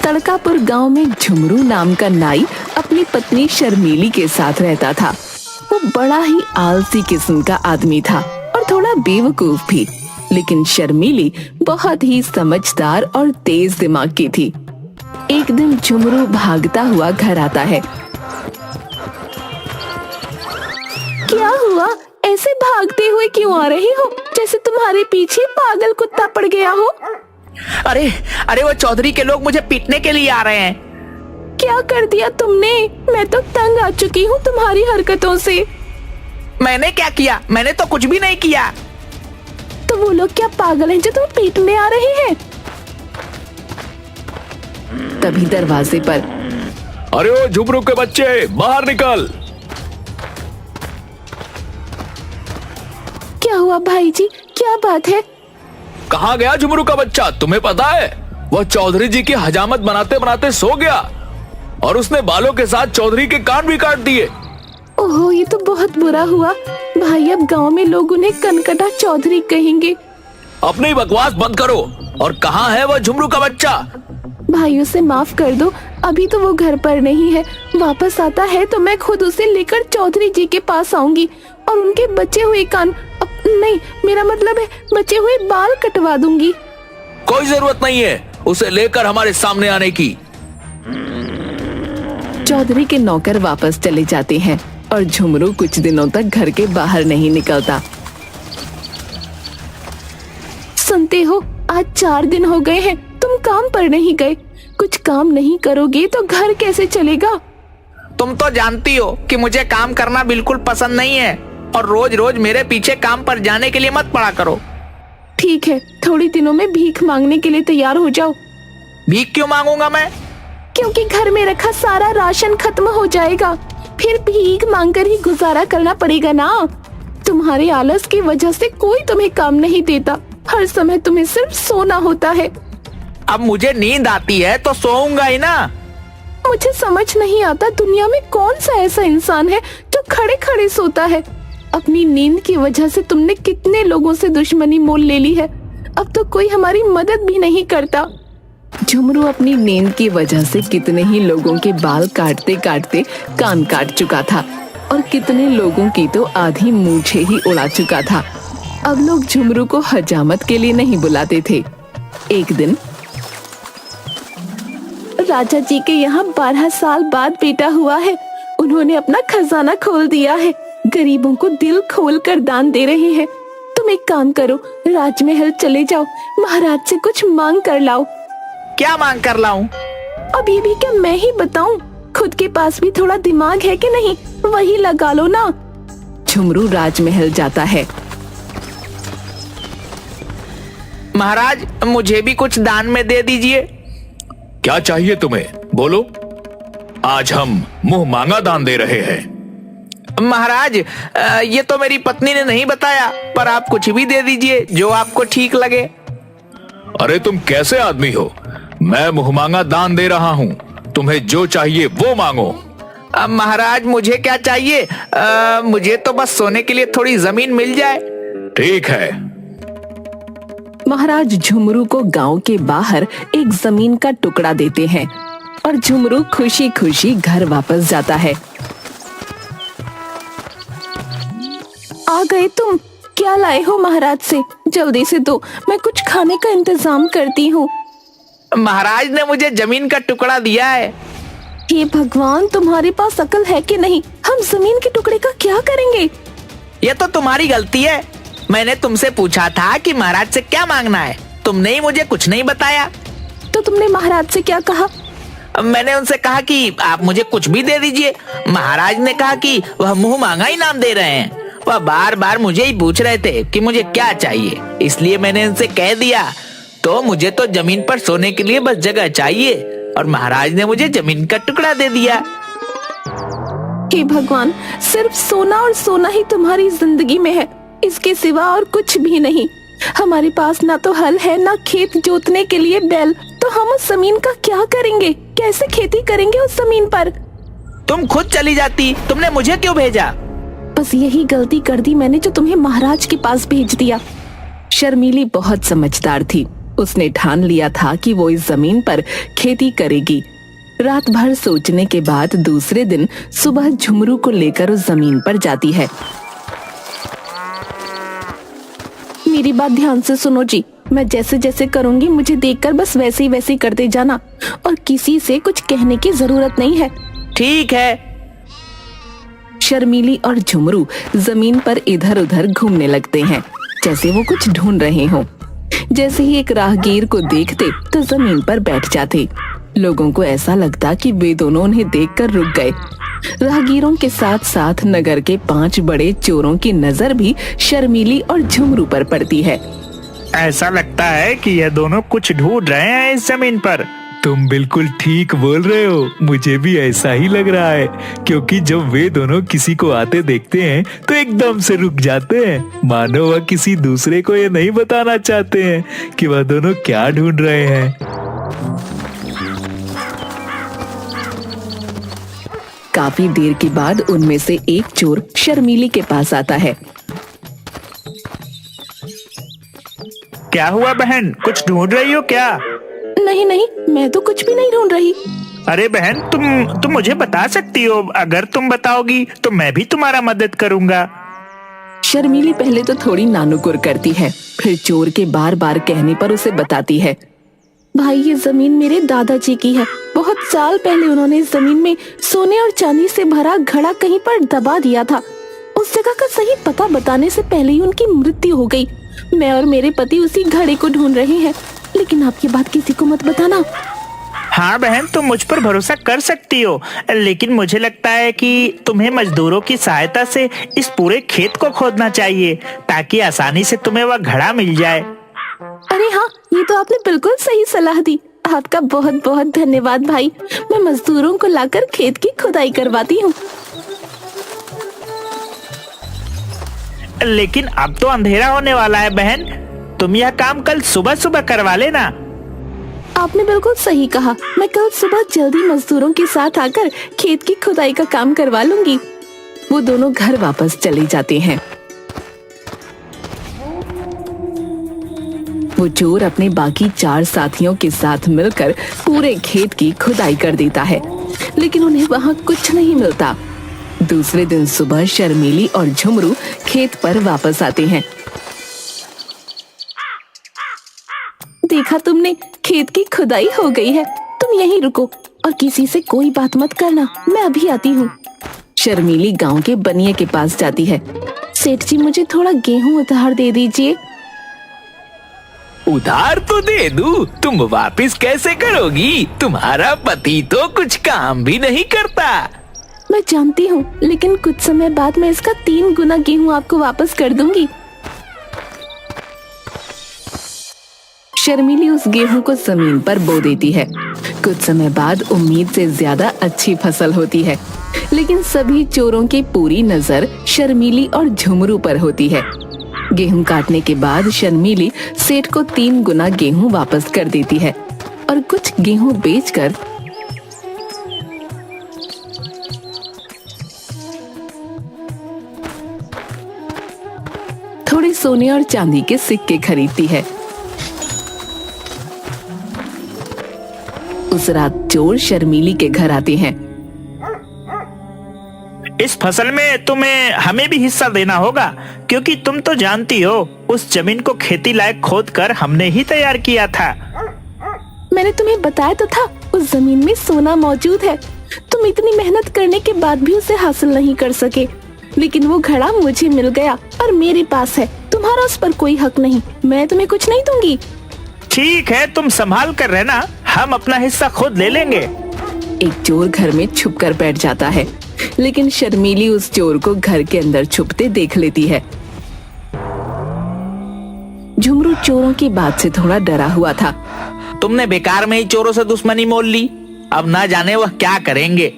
तड़कापुर गांव में झुमरू नाम का नाई अपनी पत्नी शर्मीली के साथ रहता था। वो बड़ा ही आलसी किस्म का आदमी था और थोड़ा बेवकूफ भी, लेकिन शर्मीली बहुत ही समझदार और तेज दिमाग की थी। एक दिन झुमरू भागता हुआ घर आता है। क्या हुआ? ऐसे भागते हुए क्यों आ रही हो, जैसे तुम्हारे पीछे पागल कुत्ता पड़ गया हो? अरे अरे वो चौधरी के लोग मुझे पीटने के लिए आ रहे हैं। क्या कर दिया तुमने? मैं तो तंग आ चुकी हूँ तुम्हारी हरकतों से। मैंने क्या किया? मैंने तो कुछ भी नहीं किया। तो वो लोग क्या पागल हैं जो तुम्हें पीटने आ रहे हैं? तभी दरवाजे पर, अरे ओ झुमरू के बच्चे, बाहर निकल। क्या हुआ भाई जी, क्या बात है? कहाँ गया झुमरू का बच्चा? तुम्हें पता है वह चौधरी जी की हजामत बनाते बनाते सो गया और उसने बालों के साथ चौधरी के कान भी काट दिए। ओहो, ये तो बहुत बुरा हुआ भाई। अब गांव में लोग उन्हें कनकटा चौधरी कहेंगे। अपनी बकवास बंद करो। और कहाँ है वह झुमरू का बच्चा? भाई उसे माफ कर दो, अभी तो वो घर पर नहीं है। वापस आता है तो मैं खुद उसे लेकर चौधरी जी के पास आऊंगी और उनके बचे हुए कान, नहीं मेरा मतलब है बचे हुए बाल कटवा दूंगी। कोई जरूरत नहीं है उसे लेकर हमारे सामने आने की। चौधरी के नौकर वापस चले जाते हैं और झुमरू कुछ दिनों तक घर के बाहर नहीं निकलता। सुनते हो, आज 4 दिन हो गए हैं तुम काम पर नहीं गए। कुछ काम नहीं करोगे तो घर कैसे चलेगा? तुम तो जानती हो कि मुझे काम करना बिल्कुल पसंद नहीं है और रोज रोज मेरे पीछे काम पर जाने के लिए मत पड़ा करो। ठीक है, थोड़ी दिनों में भीख मांगने के लिए तैयार हो जाओ। भीख क्यों मांगूंगा मैं? क्योंकि घर में रखा सारा राशन खत्म हो जाएगा, फिर भीख मांगकर ही गुजारा करना पड़ेगा ना। तुम्हारे आलस की वजह से कोई तुम्हें काम नहीं देता, हर समय तुम्हें सिर्फ सोना होता है। अब मुझे नींद आती है तो सोऊंगा ही ना। मुझे समझ नहीं आता दुनिया में कौन सा ऐसा इंसान है जो खड़े खड़े सोता है। अपनी नींद की वजह से तुमने कितने लोगों से दुश्मनी मोल ले ली है, अब तो कोई हमारी मदद भी नहीं करता। झुमरू अपनी नींद की वजह से कितने ही लोगों के बाल काटते काटते कान काट चुका था और कितने लोगों की तो आधी मूछें ही उड़ा चुका था। अब लोग झुमरू को हजामत के लिए नहीं बुलाते थे। एक दिन राजा जी के यहाँ 12 साल बाद बेटा हुआ है। उन्होंने अपना खजाना खोल दिया है, गरीबों को दिल खोल कर दान दे रहे हैं। तुम एक काम करो, राजमहल चले जाओ, महाराज से कुछ मांग कर लाओ। क्या मांग कर लाऊं? अब ये भी क्या मैं ही बताऊं? खुद के पास भी थोड़ा दिमाग है कि नहीं, वही लगा लो ना। झुमरू राजमहल जाता है। महाराज, मुझे भी कुछ दान में दे दीजिए। क्या चाहिए तुम्हें, बोलो। आज हम मुंह मांगा दान दे रहे हैं। महाराज, ये तो मेरी पत्नी ने नहीं बताया, पर आप कुछ भी दे दीजिए जो आपको ठीक लगे। अरे तुम कैसे आदमी हो, मैं मुंह मांगा दान दे रहा हूँ, तुम्हें जो चाहिए वो मांगो। महाराज, मुझे क्या चाहिए? मुझे तो बस सोने के लिए थोड़ी जमीन मिल जाए। ठीक है। महाराज झुमरू को गांव के बाहर एक जमीन का टुकड़ा देते हैं और झुमरू खुशी खुशी घर वापस जाता है। आ गए तुम? क्या लाए हो महाराज से? जल्दी से दो, मैं कुछ खाने का इंतजाम करती हूँ। महाराज ने मुझे जमीन का टुकड़ा दिया है। हे भगवान, तुम्हारे पास अकल है कि नहीं? हम जमीन के टुकड़े का क्या करेंगे? ये तो तुम्हारी गलती है। मैंने तुमसे पूछा था कि महाराज से क्या मांगना है, तुमने ही मुझे कुछ नहीं बताया। तो तुमने महाराज से क्या कहा? मैंने उनसे कहा कि आप मुझे कुछ भी दे दीजिए। महाराज ने कहा कि वह मुंह मांगा इनाम दे रहे हैं। वह बार बार मुझे ही पूछ रहे थे कि मुझे क्या चाहिए, इसलिए मैंने उनसे कह दिया तो मुझे तो जमीन पर सोने के लिए बस जगह चाहिए और महाराज ने मुझे जमीन का टुकड़ा दे दिया। हे भगवान, सिर्फ सोना और सोना ही तुम्हारी जिंदगी में है, इसके सिवा और कुछ भी नहीं। हमारे पास ना तो हल है ना खेत जोतने के लिए बैल, तो हम उस जमीन का क्या करेंगे? कैसे खेती करेंगे उस जमीन पर? तुम खुद चली जाती, तुमने मुझे क्यों भेजा? बस यही गलती कर दी मैंने जो तुम्हें महाराज के पास भेज दिया। शर्मीली बहुत समझदार थी, उसने ठान लिया था कि वो इस जमीन पर खेती करेगी। रात भर सोचने के बाद दूसरे दिन सुबह झुमरू को लेकर उस जमीन पर जाती है। मेरी बात ध्यान से सुनो जी, मैं जैसे जैसे करूंगी मुझे देखकर बस वैसे ही करते जाना और किसी से कुछ कहने की जरूरत नहीं है। ठीक है। शर्मीली और झुमरू जमीन पर इधर उधर घूमने लगते हैं जैसे वो कुछ ढूंढ रहे हों। जैसे ही एक राहगीर को देखते तो जमीन पर बैठ जाते। लोगों को ऐसा लगता कि वे दोनों उन्हें देखकर रुक गए। राहगीरों के साथ साथ नगर के 5 बड़े चोरों की नजर भी शर्मीली और झुमरू पर पड़ती है। ऐसा लगता है कि यह दोनों कुछ ढूंढ रहे हैं इस जमीन पर। तुम बिल्कुल ठीक बोल रहे हो, मुझे भी ऐसा ही लग रहा है, क्योंकि जब वे दोनों किसी को आते देखते हैं तो एकदम से रुक जाते हैं, मानो वह किसी दूसरे को ये नहीं बताना चाहते हैं कि वह दोनों क्या ढूंढ रहे हैं। काफी देर के बाद उनमें से एक चोर शर्मीली के पास आता है। क्या हुआ बहन, कुछ ढूंढ रही हो क्या? नहीं नहीं, मैं तो कुछ भी नहीं ढूंढ रही। अरे बहन, तुम मुझे बता सकती हो। अगर तुम बताओगी तो मैं भी तुम्हारा मदद करूंगा। शर्मीली पहले तो थोड़ी नानुकुर करती है, फिर चोर के बार बार कहने पर उसे बताती है। भाई, ये जमीन मेरे दादाजी की है। बहुत साल पहले उन्होंने इस जमीन में सोने और चांदी से भरा घड़ा कहीं पर दबा दिया था। उस जगह का सही पता बताने से पहले ही उनकी मृत्यु हो गई। मैं और मेरे पति उसी घड़े को ढूंढ रहे हैं, लेकिन आपकी बात किसी को मत बताना। हाँ बहन, तुम मुझ पर भरोसा कर सकती हो, लेकिन मुझे लगता है कि तुम्हें मजदूरों की सहायता से इस पूरे खेत को खोदना चाहिए ताकि आसानी से तुम्हें वह घड़ा मिल जाए। अरे हाँ, ये तो आपने बिल्कुल सही सलाह दी। आपका बहुत बहुत धन्यवाद भाई। मैं मजदूरों को लाकर खेत की खुदाई करवाती हूँ। लेकिन अब तो अंधेरा होने वाला है बहन, तुम यह काम कल सुबह सुबह करवा लेना। आपने बिल्कुल सही कहा, मैं कल सुबह जल्दी मजदूरों के साथ आकर खेत की खुदाई का काम करवा लूंगी। वो दोनों घर वापस चले जाते हैं। वो चोर अपने बाकी 4 साथियों के साथ मिलकर पूरे खेत की खुदाई कर देता है, लेकिन उन्हें वहाँ कुछ नहीं मिलता। दूसरे दिन सुबह शर्मीली और झुमरू खेत पर वापस आते हैं। देखा तुमने, खेत की खुदाई हो गई है। तुम यहीं रुको और किसी से कोई बात मत करना, मैं अभी आती हूँ। शर्मीली गांव के बनिए के पास जाती है। सेठ जी, मुझे थोड़ा गेहूं उधार दे दीजिए। उधार तो दे दूं, तुम वापिस कैसे करोगी? तुम्हारा पति तो कुछ काम भी नहीं करता। मैं जानती हूँ, लेकिन कुछ समय बाद मैं इसका 3 गुना गेहूं आपको वापस कर दूंगी। शर्मीली उस गेहूं को जमीन पर बो देती है। कुछ समय बाद उम्मीद से ज्यादा अच्छी फसल होती है, लेकिन सभी चोरों की पूरी नजर शर्मीली और झुमरू पर होती है। गेहूं काटने के बाद शर्मीली सेठ को 3 गुना गेहूं वापस कर देती है और कुछ गेहूं बेचकर थोड़े सोने और चांदी के सिक्के खरीदती है। उस रात चोर शर्मीली के घर आते हैं। इस फसल में तुम्हें हमें भी हिस्सा देना होगा, क्योंकि तुम तो जानती हो उस जमीन को खेती लायक खोदकर हमने ही तैयार किया था। मैंने तुम्हें बताया तो था, उस जमीन में सोना मौजूद है। तुम इतनी मेहनत करने के बाद भी उसे हासिल नहीं कर सके, लेकिन वो घड़ा मुझे मिल गया और मेरे पास है। तुम्हारा उस पर कोई हक नहीं। मैं तुम्हें कुछ नहीं दूंगी। ठीक है, तुम संभाल कर रहना, हम अपना हिस्सा खुद ले लेंगे। एक चोर घर में छुप कर बैठ जाता है, लेकिन शर्मीली उस चोर को घर के अंदर छुपते देख लेती है। झुमरू चोरों की बात से थोड़ा डरा हुआ था। तुमने बेकार में ही चोरों से दुश्मनी मोल ली, अब ना जाने वह क्या करेंगे।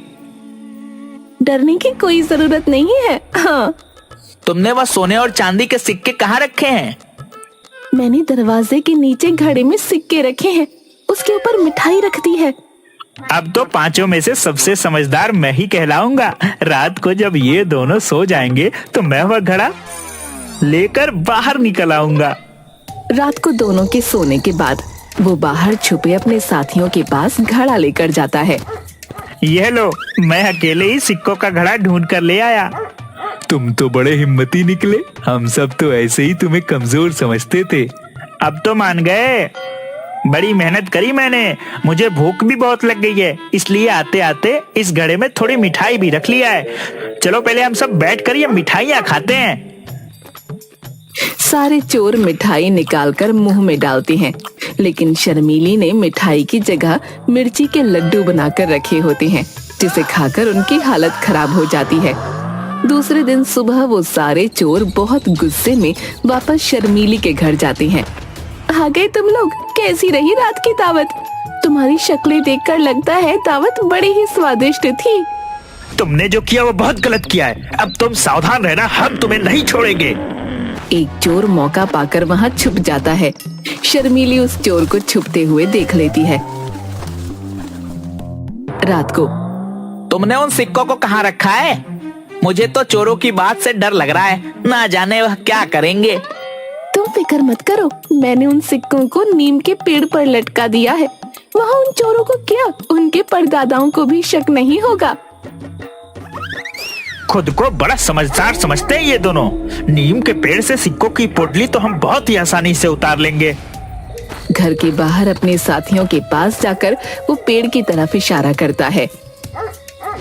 डरने की कोई जरूरत नहीं है। हाँ, तुमने वह सोने और चांदी के सिक्के कहाँ रखे हैं? मैंने दरवाजे के नीचे घड़े में सिक्के रखे हैं, उसके ऊपर मिठाई रख दी है। अब तो 5 में से सबसे समझदार मैं ही कहलाऊंगा। रात को जब ये दोनों सो जाएंगे तो मैं वह घड़ा लेकर बाहर निकल आऊंगा। रात को दोनों के सोने के बाद वो बाहर छुपे अपने साथियों के पास घड़ा लेकर जाता है। यह लो, मैं अकेले ही सिक्कों का घड़ा ढूंढ कर ले आया। तुम तो बड़े हिम्मती निकले, हम सब तो ऐसे ही तुम्हें कमजोर समझते थे। अब तो मान गए। बड़ी मेहनत करी मैंने, मुझे भूख भी बहुत लग गई है, इसलिए आते आते इस घड़े में थोड़ी मिठाई भी रख लिया है। चलो पहले हम सब बैठकर ये मिठाइयाँ खाते हैं। सारे चोर मिठाई निकालकर मुंह में डालते हैं, लेकिन शर्मीली ने मिठाई की जगह मिर्ची के लड्डू बनाकर रखे होते हैं, जिसे खाकर उनकी हालत खराब हो जाती है। दूसरे दिन सुबह वो सारे चोर बहुत गुस्से में वापस शर्मीली के घर जाते हैं। आ गए तुम लोग, कैसी रही रात की दावत? तुम्हारी शक्लें देखकर लगता है दावत बड़ी ही स्वादिष्ट थी। तुमने जो किया वो बहुत गलत किया है, अब तुम सावधान रहना, हम तुम्हें नहीं छोड़ेंगे। एक चोर मौका पाकर वहाँ छुप जाता है। शर्मीली उस चोर को छुपते हुए देख लेती है। रात को तुमने उन सिक्कों को कहाँ रखा है? मुझे तो चोरों की बात से डर लग रहा है, ना जाने वह क्या करेंगे। तुम फिक्र मत करो, मैंने उन सिक्कों को नीम के पेड़ पर लटका दिया है। वहाँ उन चोरों को क्या, उनके परदादाओं को भी शक नहीं होगा। खुद को बड़ा समझदार समझते हैं ये दोनों। नीम के पेड़ से सिक्कों की पोटली तो हम बहुत ही आसानी से उतार लेंगे। घर के बाहर अपने साथियों के पास जाकर वो पेड़ की तरफ इशारा करता है।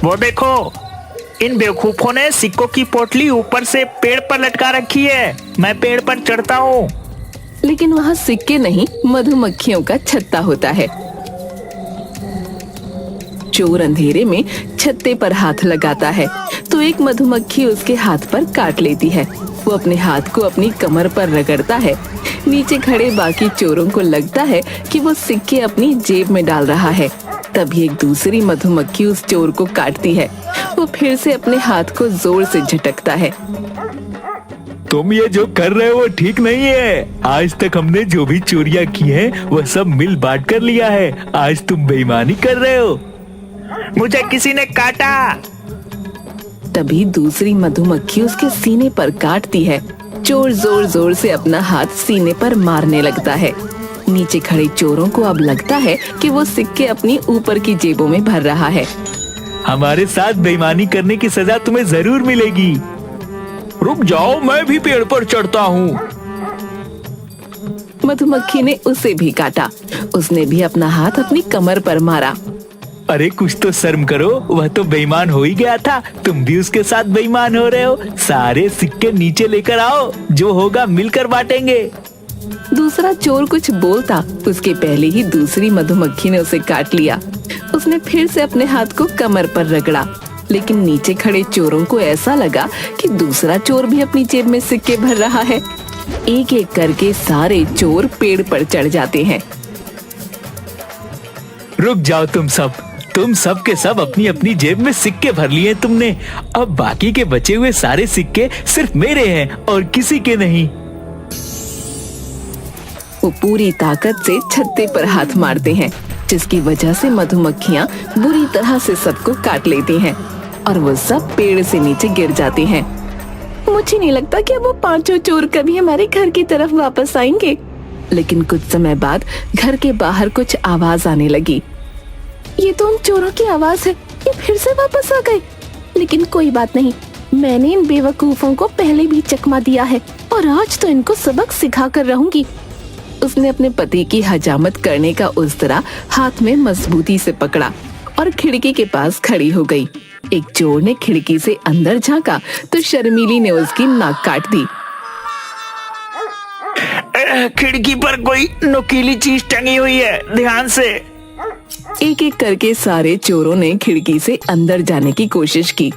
वो देखो, इन बेवकूफों ने सिक्कों की पोटली ऊपर से पेड़ पर लटका रखी है। मैं पेड़ पर चढ़ता हूँ। लेकिन वहाँ सिक्के नहीं, मधुमक्खियों का छत्ता होता है। चोर अंधेरे में छत्ते पर हाथ लगाता है तो एक मधुमक्खी उसके हाथ पर काट लेती है। वो अपने हाथ को अपनी कमर पर रगड़ता है। नीचे खड़े बाकी चोरों को लगता है कि वो सिक्के अपनी जेब में डाल रहा है। तभी एक दूसरी मधुमक्खी उस चोर को काटती है। वो फिर से अपने हाथ को जोर से झटकता है। तुम ये जो कर रहे हो वो ठीक नहीं है। आज तक हमने जो भी चोरियां की हैं, वह सब मिल बांट कर लिया है। आज तुम बेईमानी कर रहे हो। मुझे किसी ने काटा। तभी दूसरी मधुमक्खी उसके सीने पर काटती है। चोर जोर जोर से अपना हाथ सीने पर मारने लगता है। नीचे खड़े चोरों को अब लगता है कि वो सिक्के अपनी ऊपर की जेबों में भर रहा है। हमारे साथ बेईमानी करने की सजा तुम्हें जरूर मिलेगी। रुक जाओ, मैं भी पेड़ पर चढ़ता हूँ। मधुमक्खी ने उसे भी काटा। उसने भी अपना हाथ अपनी कमर पर मारा। अरे कुछ तो शर्म करो, वह तो बेईमान हो ही गया था, तुम भी उसके साथ बेईमान हो रहे हो। सारे सिक्के नीचे लेकर आओ, जो होगा मिलकर बांटेंगे। दूसरा चोर कुछ बोलता उसके पहले ही दूसरी मधुमक्खी ने उसे काट लिया। उसने फिर से अपने हाथ को कमर पर रगड़ा, लेकिन नीचे खड़े चोरों को ऐसा लगा कि दूसरा चोर भी अपनी जेब में सिक्के भर रहा है। एक एक करके सारे चोर पेड़ पर चढ़ जाते हैं। रुक जाओ तुम सब के सब अपनी अपनी जेब में सिक्के भर लिए तुमने। अब बाकी के बचे हुए सारे सिक्के सिर्फ मेरे हैं और किसी के नहीं। वो पूरी ताकत से छत्ते पर हाथ मारते हैं, जिसकी वजह से मधुमक्खियां बुरी तरह से सबको काट लेती हैं और वो सब पेड़ से नीचे गिर जाते हैं। मुझे नहीं लगता कि अब वो पांचों चोर कभी हमारे घर की तरफ वापस आएंगे। लेकिन कुछ समय बाद घर के बाहर कुछ आवाज आने लगी। ये तो उन चोरों की आवाज है, ये फिर से वापस आ गए। लेकिन कोई बात नहीं, मैंने इन बेवकूफों को पहले भी चकमा दिया है और आज तो इनको सबक सिखा कर रहूंगी। उसने अपने पति की हजामत करने का उस्तरा हाथ में मजबूती से पकड़ा और खिड़की के पास खड़ी हो गई। एक चोर ने खिड़की से अंदर झांका तो शर्मीली ने उसकी नाक काट दी। खिड़की पर कोई नुकीली चीज टंगी हुई है, ध्यान से। एक एक करके सारे चोरों ने खिड़की से अंदर जाने की कोशिश की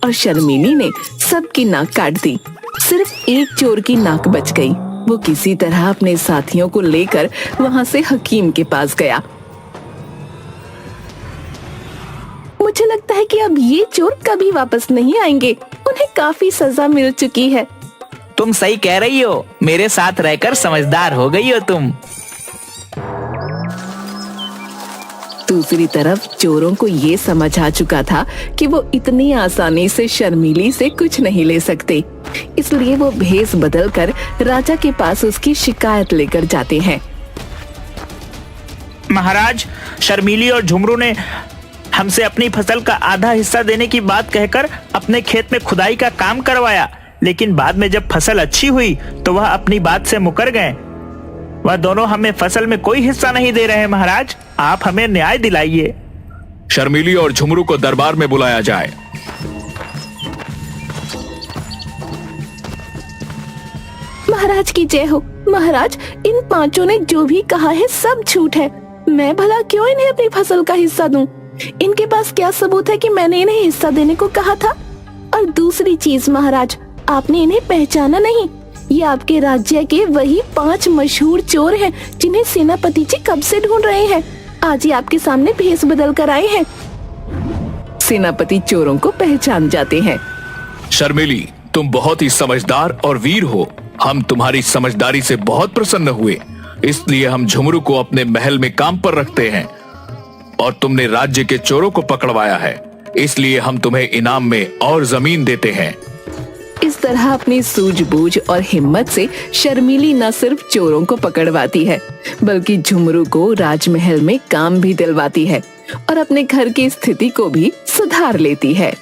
और शर्मीली ने सबकी नाक काट दी। सिर्फ एक चोर की नाक बच गई। वो किसी तरह अपने साथियों को लेकर वहां से हकीम के पास गया। मुझे लगता है कि अब ये चोर कभी वापस नहीं आएंगे, उन्हें काफी सजा मिल चुकी है। तुम सही कह रही हो, मेरे साथ रहकर समझदार हो गई हो तुम। दूसरी तरफ चोरों को ये समझ आ चुका था कि वो इतनी आसानी से शर्मीली से कुछ नहीं ले सकते, इसलिए वो भेष बदलकर राजा के पास उसकी शिकायत लेकर जाते हैं। महाराज, शर्मीली और झुमरू ने हमसे अपनी फसल का आधा हिस्सा देने की बात कहकर अपने खेत में खुदाई का काम करवाया, लेकिन बाद में जब फसल अच्छी हुई तो वह अपनी बात से मुकर गए। वह दोनों हमें फसल में कोई हिस्सा नहीं दे रहे। महाराज, आप हमें न्याय दिलाइए। शर्मीली और झुमरू को दरबार में बुलाया जाए। महाराज की जय हो। महाराज, इन पांचों ने जो भी कहा है सब झूठ है। मैं भला क्यों इन्हें अपनी फसल का हिस्सा दूं? इनके पास क्या सबूत है कि मैंने इन्हें हिस्सा देने को कहा था? और दूसरी चीज महाराज, आपने इन्हें पहचाना नहीं। ये आपके राज्य के वही 5 मशहूर चोर हैं जिन्हें सेनापति जी कब से ढूंढ रहे हैं। आज ही आपके सामने भेष बदल कर आए हैं। सेनापति चोरों को पहचान जाते हैं। शर्मिली, तुम बहुत ही समझदार और वीर हो। हम तुम्हारी समझदारी से बहुत प्रसन्न हुए, इसलिए हम झुमरू को अपने महल में काम पर रखते हैं। और तुमने राज्य के चोरों को पकड़वाया है, इसलिए हम तुम्हें इनाम में और जमीन देते हैं। इस तरह अपनी सूझबूझ और हिम्मत से शर्मीली न सिर्फ चोरों को पकड़वाती है, बल्कि झुमरू को राजमहल में काम भी दिलवाती है और अपने घर की स्थिति को भी सुधार लेती है।